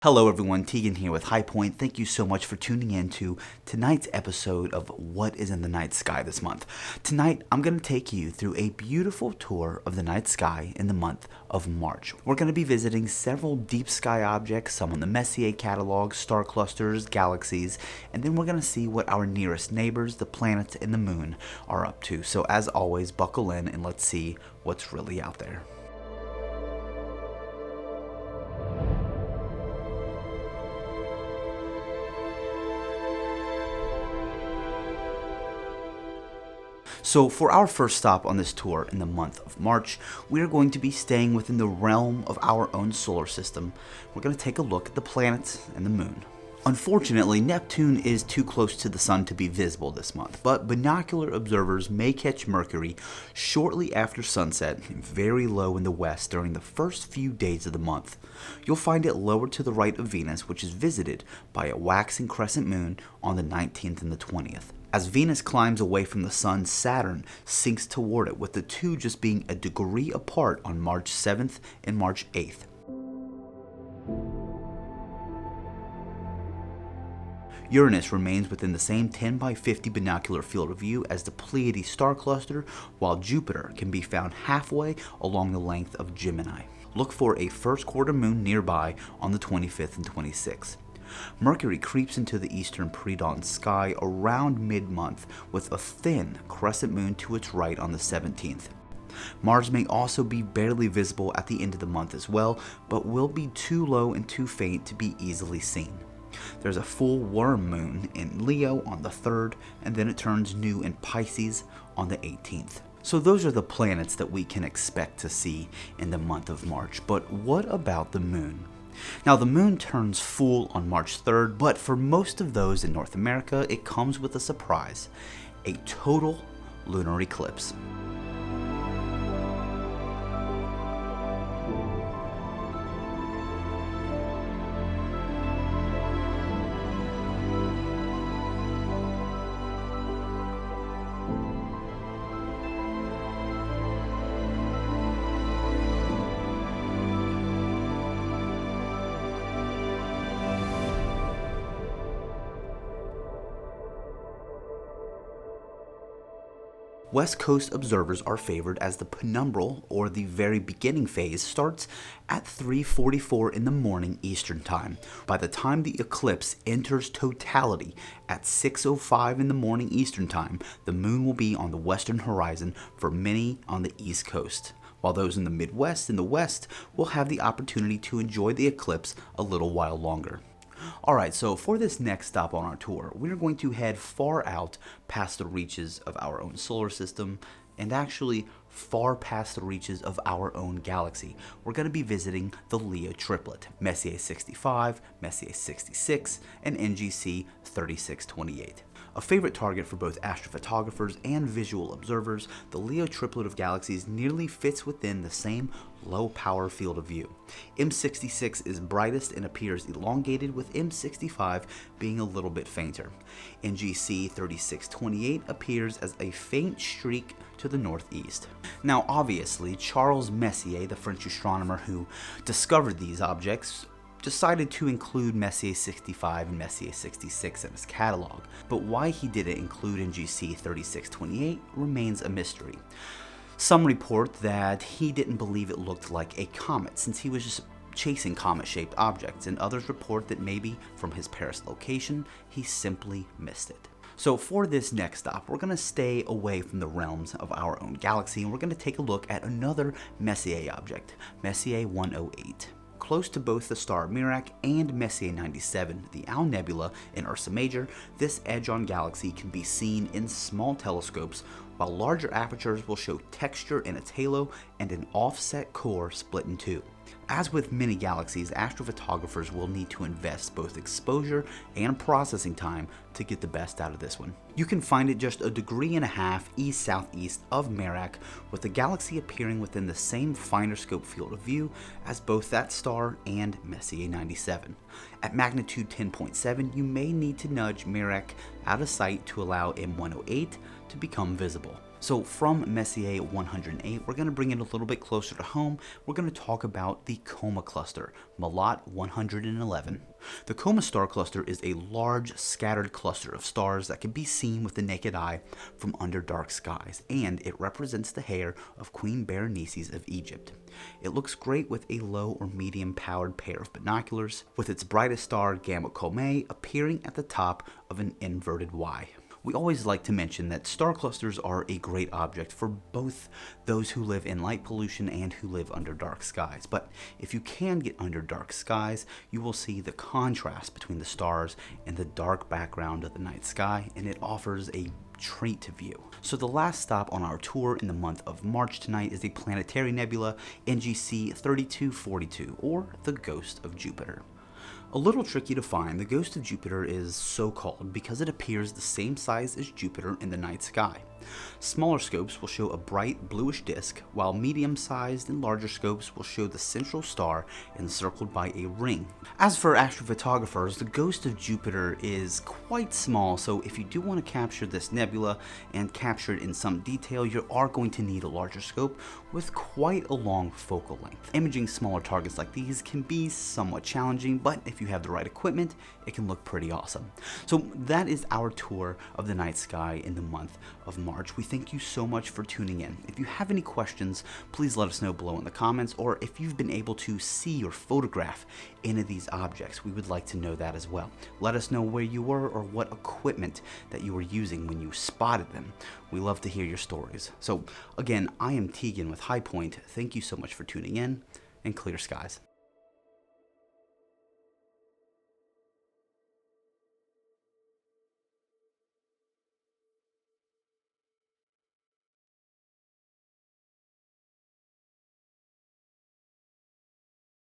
Hello everyone, Teagan here with High Point. Thank you so much for tuning in to tonight's episode of What is in the Night Sky this month. Tonight, I'm going to take you through a beautiful tour of the night sky in the month of March. We're going to be visiting several deep sky objects, some on the Messier catalog, star clusters, galaxies, and then we're going to see what our nearest neighbors, the planets and the moon, are up to. So as always, buckle in and let's see what's really out there. So for our first stop on this tour in the month of March, we are going to be staying within the realm of our own solar system. We're going to take a look at the planets and the moon. Unfortunately, Neptune is too close to the sun to be visible this month, but binocular observers may catch Mercury shortly after sunset, very low in the west during the first few days of the month. You'll find it lower to the right of Venus, which is visited by a waxing crescent moon on the 19th and the 20th. As Venus climbs away from the sun, Saturn sinks toward it, with the two just being a degree apart on March 7th and March 8th. Uranus remains within the same 10 by 50 binocular field of view as the Pleiades star cluster, while Jupiter can be found halfway along the length of Gemini. Look for a first quarter moon nearby on the 25th and 26th. Mercury creeps into the eastern pre-dawn sky around mid-month with a thin crescent moon to its right on the 17th. Mars may also be barely visible at the end of the month as well, but will be too low and too faint to be easily seen. There's a full worm moon in Leo on the 3rd, and then it turns new in Pisces on the 18th. So those are the planets that we can expect to see in the month of March. But what about the moon? Now, the moon turns full on March 3rd, but for most of those in North America, it comes with a surprise: a total lunar eclipse. West Coast observers are favored as the penumbral, or the very beginning phase, starts at 3:44 in the morning Eastern Time. By the time the eclipse enters totality at 6:05 in the morning Eastern Time, the moon will be on the western horizon for many on the East Coast, while those in the Midwest and the West will have the opportunity to enjoy the eclipse a little while longer. Alright, so for this next stop on our tour, we're going to head far out past the reaches of our own solar system, and actually far past the reaches of our own galaxy. We're going to be visiting the Leo Triplet: Messier 65, Messier 66, and NGC 3628. A favorite target for both astrophotographers and visual observers, the Leo Triplet of galaxies nearly fits within the same low-power field of view. M66 is brightest and appears elongated, with M65 being a little bit fainter. NGC 3628 appears as a faint streak to the northeast. Now, obviously, Charles Messier, the French astronomer who discovered these objects, decided to include Messier 65 and Messier 66 in his catalog, but why he didn't include NGC 3628 remains a mystery. Some report that he didn't believe it looked like a comet, since he was just chasing comet-shaped objects, and others report that maybe from his Paris location, he simply missed it. So for this next stop, we're going to stay away from the realms of our own galaxy, and we're going to take a look at another Messier object, Messier 108. Close to both the star Merak and Messier 97, the Owl Nebula in Ursa Major, this edge-on galaxy can be seen in small telescopes, while larger apertures will show texture in its halo and an offset core split in two. As with many galaxies, astrophotographers will need to invest both exposure and processing time to get the best out of this one. You can find it just 1.5 degrees east-southeast of Merak, with the galaxy appearing within the same finer scope field of view as both that star and Messier 97. At magnitude 10.7, you may need to nudge Merak out of sight to allow M108 to become visible. So from Messier 108, we're going to bring it a little bit closer to home. We're going to talk about the Coma cluster, Malat 111. The Coma star cluster is a large, scattered cluster of stars that can be seen with the naked eye from under dark skies, and it represents the hair of Queen Berenices of Egypt. It looks great with a low or medium powered pair of binoculars, with its brightest star, Gamma Coma, appearing at the top of an inverted Y. We always like to mention that star clusters are a great object for both those who live in light pollution and who live under dark skies. But if you can get under dark skies, you will see the contrast between the stars and the dark background of the night sky, and it offers a treat to view. So the last stop on our tour in the month of March tonight is the planetary nebula NGC 3242, or the Ghost of Jupiter. A little tricky to find, the Ghost of Jupiter is so called because it appears the same size as Jupiter in the night sky. Smaller scopes will show a bright bluish disk, while medium-sized and larger scopes will show the central star encircled by a ring. As for astrophotographers, the Ghost of Jupiter is quite small, so if you do want to capture this nebula and capture it in some detail, you are going to need a larger scope with quite a long focal length. Imaging smaller targets like these can be somewhat challenging, but if you have the right equipment, it can look pretty awesome. So that is our tour of the night sky in the month of March. We thank you so much for tuning in. If you have any questions, please let us know below in the comments, or if you've been able to see or photograph any of these objects, we would like to know that as well. Let us know where you were or what equipment that you were using when you spotted them. We love to hear your stories. So again, I am Teagan with High Point. Thank you so much for tuning in, and clear skies.